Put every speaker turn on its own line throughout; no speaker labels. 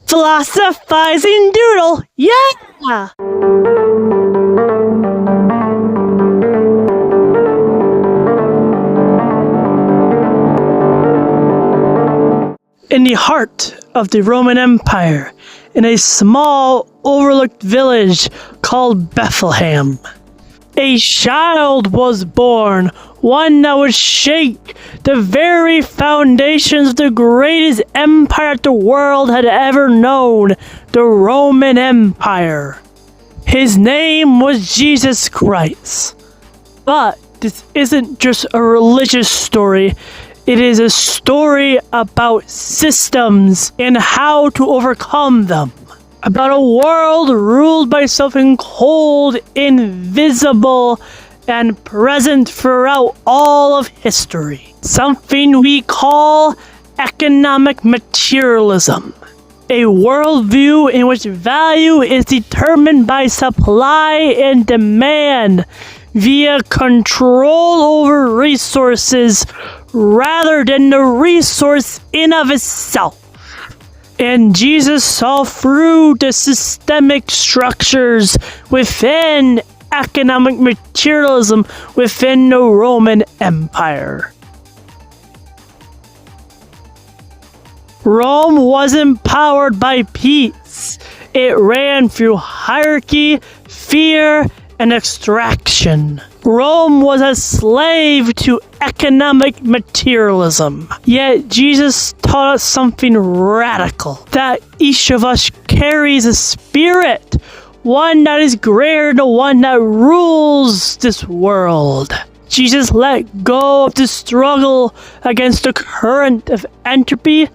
Philosophizing doodle, yeah! In the heart of the Roman Empire, in a small, overlooked village called Bethlehem, a child was born, one that would shake the very foundations of the greatest empire the world had ever known, the Roman Empire. His name was Jesus Christ. But this isn't just a religious story. It is a story about systems and how to overcome them. About a world ruled by something cold, invisible, and present throughout all of history. Something we call economic materialism. A worldview in which value is determined by supply and demand via control over resources rather than the resource in of itself. And Jesus saw through the systemic structures within economic materialism within the Roman Empire. Rome wasn't powered by peace. It ran through hierarchy, fear, and extraction. Rome was a slave to economic materialism. Yet Jesus taught us something radical, that each of us carries a spirit, one that is greater than the one that rules this world. Jesus let go of the struggle against the current of entropy,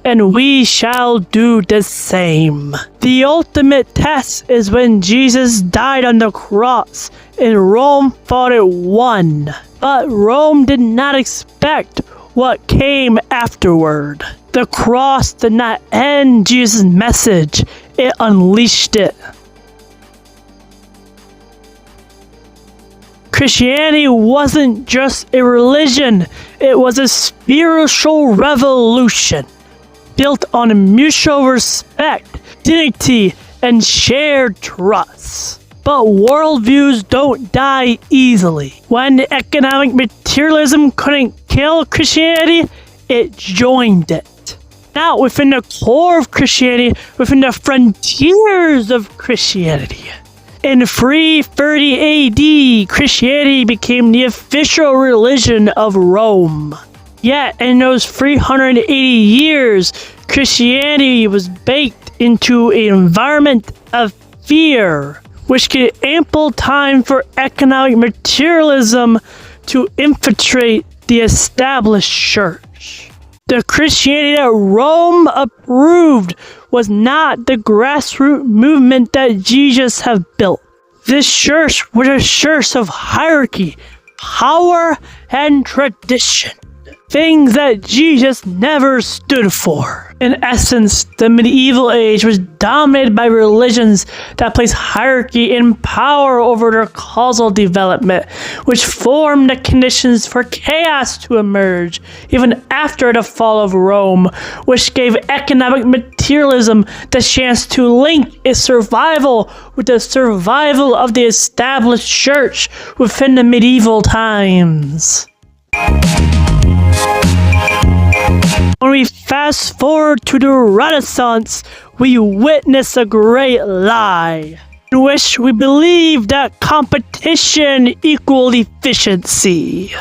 and we shall do the same. The ultimate test is when Jesus died on the cross, and Rome thought it won. But Rome did not expect what came afterward. The cross did not end Jesus' message, it unleashed it. Christianity wasn't just a religion, it was a spiritual revolution built on mutual respect, dignity, and shared trust. But worldviews don't die easily. When economic materialism couldn't kill Christianity, it joined it. Not within the core of Christianity, within the frontiers of Christianity. In 330 AD, Christianity became the official religion of Rome. Yet, in those 380 years, Christianity was baked into an environment of fear, which gave ample time for economic materialism to infiltrate the established church. The Christianity that Rome approved was not the grassroots movement that Jesus had built. This church was a church of hierarchy, power, and tradition. Things that Jesus never stood for. In essence, the medieval age was dominated by religions that placed hierarchy and power over their causal development, which formed the conditions for chaos to emerge, even after the fall of Rome, which gave economic materialism the chance to link its survival with the survival of the established church within the medieval times. When we fast forward to the Renaissance, we witness a great lie, in which we believe that competition equals efficiency.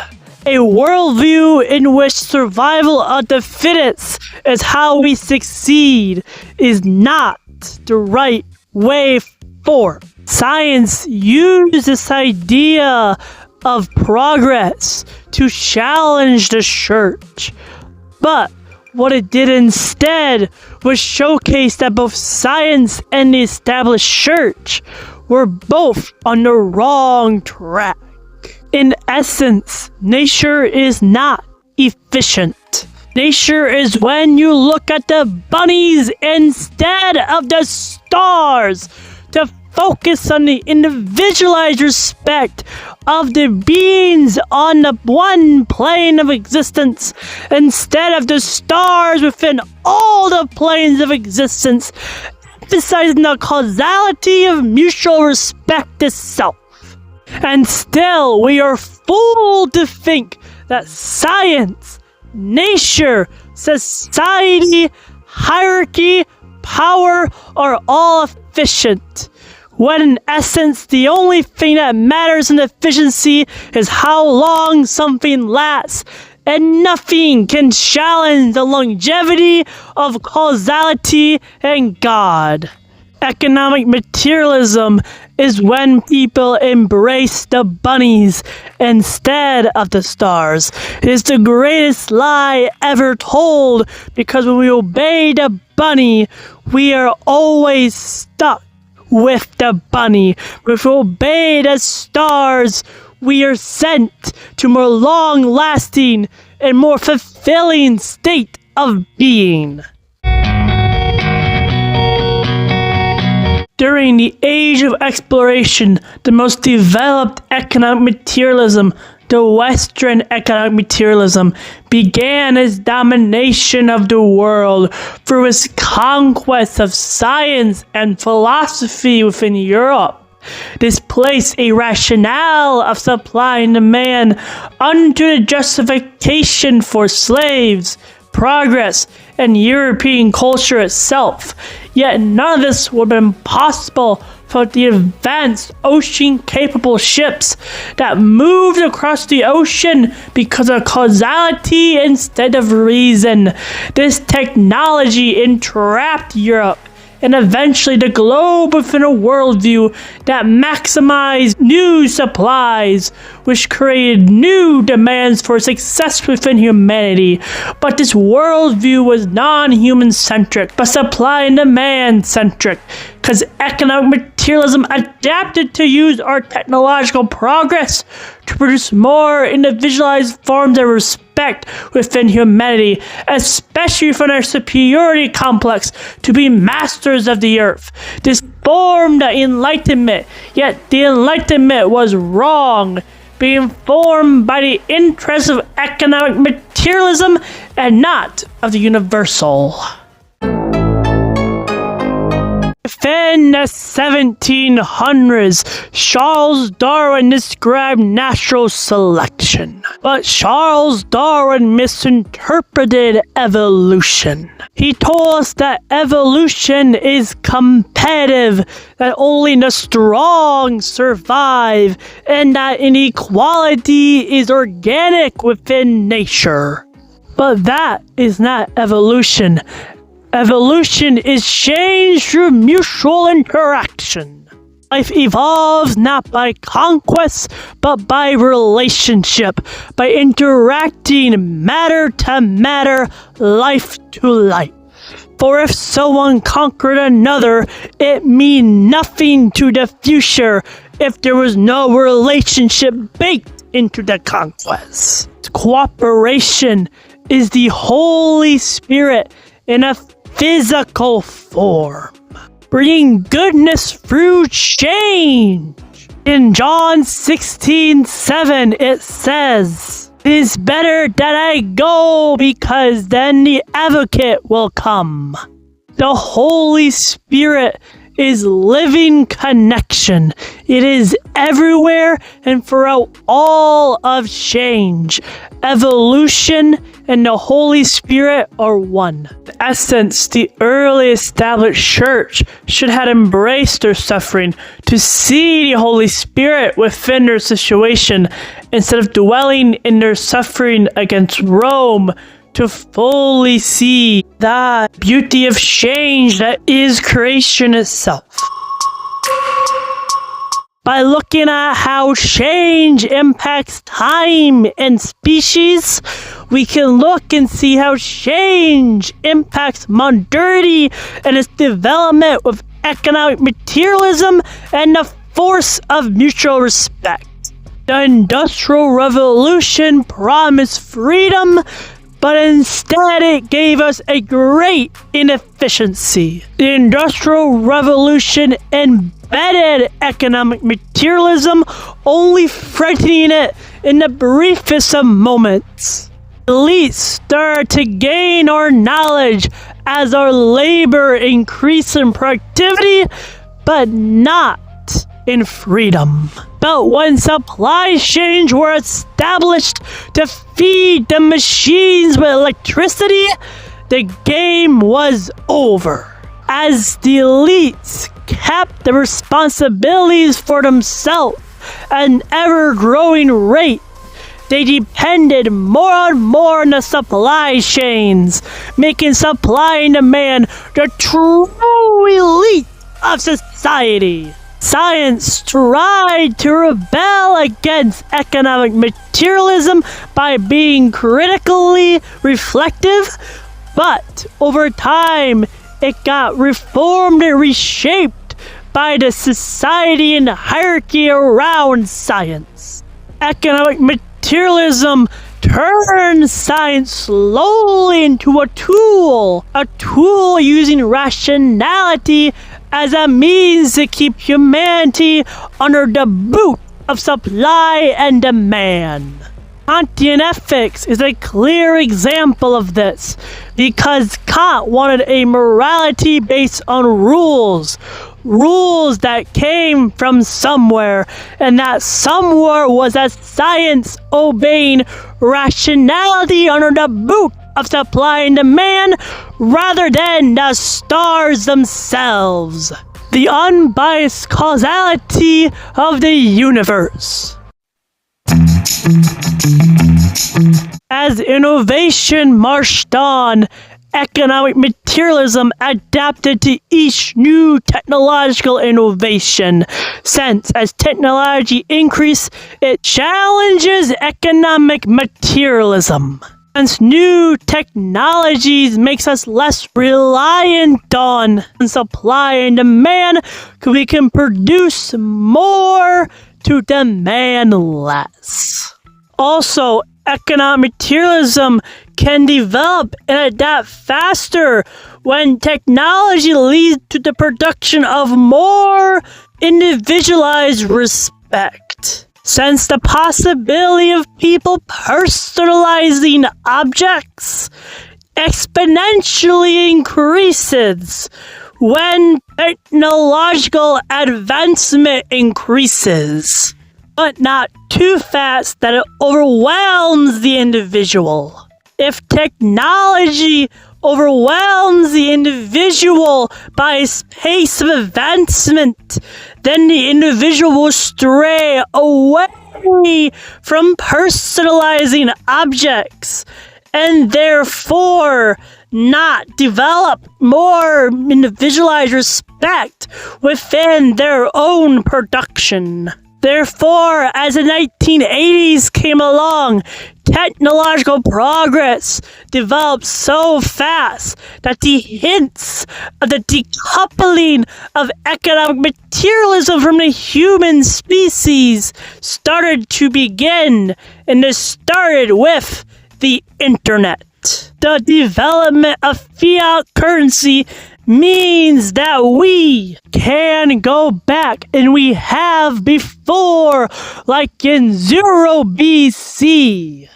A worldview in which survival of the fittest is how we succeed is not the right way forward. Science used this idea of progress to challenge the church, but what it did instead was showcase that both science and the established church were both on the wrong track. In essence, nature is not efficient. Nature is when you look at the bunnies instead of the stars. The focus on the individualized respect of the beings on the one plane of existence instead of the stars within all the planes of existence, emphasizing the causality of mutual respect itself. And still, we are fooled to think that science, nature, society, hierarchy, power are all efficient, when in essence the only thing that matters in efficiency is how long something lasts, and nothing can challenge the longevity of causality and God. Economic materialism is when people embrace the bunnies instead of the stars. It is the greatest lie ever told, because when we obey the bunny, we are always stuck with the bunny. If we obey the stars, we are sent to a more long-lasting and more fulfilling state of being. During the age of exploration, the most developed economic materialism, the Western economic materialism, began its domination of the world through its conquest of science and philosophy within Europe. This placed a rationale of supply and demand unto the justification for slaves, progress, and European culture itself. Yet none of this would have been possible for the advanced ocean-capable ships that moved across the ocean because of causality instead of reason. This technology entrapped Europe and eventually the globe within a worldview that maximized new supplies, which created new demands for success within humanity. But this worldview was non-human-centric, but supply and demand-centric, because economic materialism adapted to use our technological progress to produce more individualized forms of respect within humanity, especially from our superiority complex to be masters of the earth. This formed the Enlightenment, yet the Enlightenment was wrong, being formed by the interests of economic materialism and not of the universal. Within the 1700s, Charles Darwin described natural selection. But Charles Darwin misinterpreted evolution. He told us that evolution is competitive, that only the strong survive, and that inequality is organic within nature. But that is not evolution. Evolution is change through mutual interaction. Life evolves not by conquest, but by relationship, by interacting matter to matter, life to life. For if someone conquered another, it means nothing to the future if there was no relationship baked into the conquest. Cooperation is the Holy Spirit in a physical form, bringing goodness through change. In John 16:7, it says, "It is better that I go, because then the advocate will come." The Holy Spirit is living connection. It is everywhere and throughout all of change. Evolution and the Holy Spirit are one. In essence, the early established church should have embraced their suffering to see the Holy Spirit within their situation instead of dwelling in their suffering against Rome, to fully see the beauty of change that is creation itself. By looking at how change impacts time and species, we can look and see how change impacts modernity and its development with economic materialism and the force of mutual respect. The Industrial Revolution promised freedom, but instead it gave us a great inefficiency. The Industrial Revolution embedded embedded economic materialism, only threatening it in the briefest of moments. Elites start to gain our knowledge as our labor increases in productivity, but not in freedom. But when supply chains were established to feed the machines with electricity, the game was over. As the elites kept the responsibilities for themselves at an ever-growing rate, they depended more and more on the supply chains, making supply and demand the true elite of society. Science tried to rebel against economic materialism by being critically reflective, but over time it got reformed and reshaped by the society and hierarchy around science. Economic materialism turned science slowly into a tool using rationality as a means to keep humanity under the boot of supply and demand. Kantian ethics is a clear example of this, because Kant wanted a morality based on rules that came from somewhere, and that somewhere was a science obeying rationality under the boot of supply and demand rather than the stars themselves. The unbiased causality of the universe. As innovation marched on, economic materialism adapted to each new technological innovation. Since as technology increases, it challenges economic materialism. Since new technologies makes us less reliant on supply and demand, we can produce more to demand less. Also, economic materialism can develop and adapt faster when technology leads to the production of more individualized respect. Since the possibility of people personalizing objects exponentially increases when technological advancement increases, but not too fast that it overwhelms the individual. If technology overwhelms the individual by its pace of advancement, then the individual will stray away from personalizing objects and therefore not develop more individualized respect within their own production. Therefore, as the 1980s came along, technological progress developed so fast that the hints of the decoupling of economic materialism from the human species started to begin, and this started with the internet. The development of fiat currency means that we can go back, and we have before, like in 0 BC.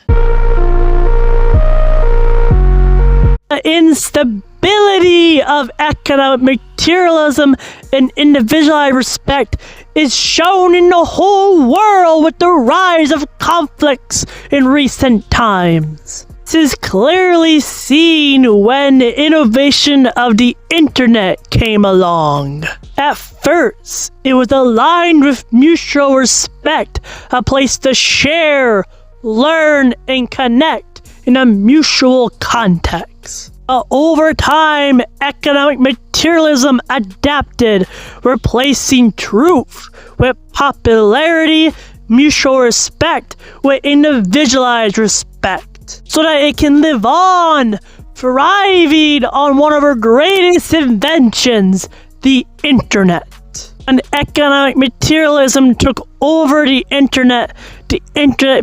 The instability of economic materialism and individualized respect is shown in the whole world with the rise of conflicts in recent times. This is clearly seen when the innovation of the internet came along. At first, it was aligned with mutual respect, a place to share, learn, and connect in a mutual context. But over time, economic materialism adapted, replacing truth with popularity, mutual respect with individualized respect, so that it can live on, thriving on one of our greatest inventions, the internet. When economic materialism took over the internet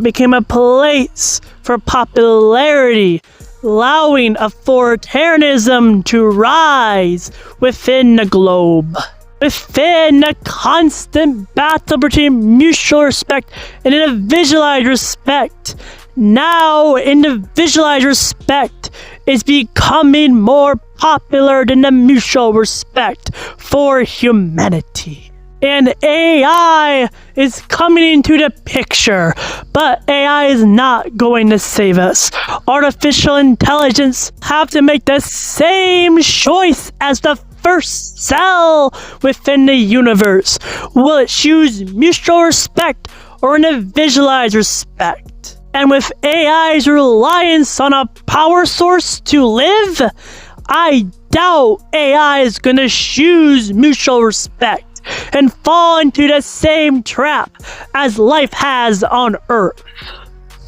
became a place for popularity, allowing authoritarianism to rise within the globe. within a constant battle between mutual respect and individualized respect. Now, individualized respect is becoming more popular than the mutual respect for humanity. And AI is coming into the picture, but AI is not going to save us. Artificial intelligence have to make the same choice as the first cell within the universe. Will it choose mutual respect or individualized respect? And with AI's reliance on a power source to live, I doubt AI is going to choose mutual respect and fall into the same trap as life has on Earth.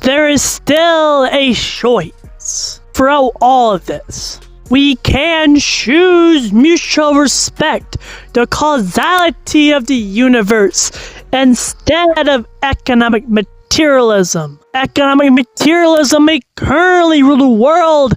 There is still a choice throughout all of this. We can choose mutual respect, the causality of the universe, instead of economic materialism. Economic materialism may currently rule the world,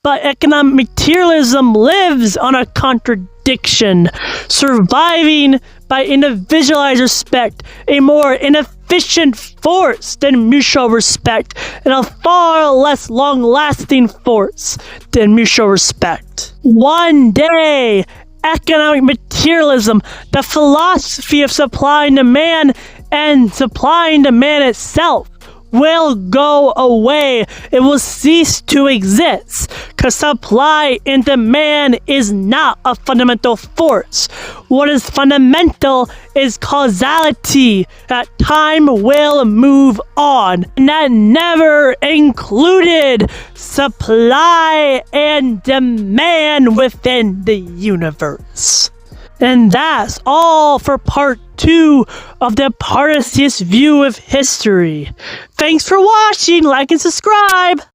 but economic materialism lives on a contradiction, surviving by individualized respect, a more inefficient force than mutual respect, and a far less long-lasting force than mutual respect. One day, economic materialism, the philosophy of supply and demand, and supply and demand itself, will go away. It will cease to exist, because supply and demand is not a fundamental force. What is fundamental is causality, that time will move on, and that never included supply and demand within the universe. And that's all for part 2 of the Partaceyist view of history. Thanks for watching, like and subscribe!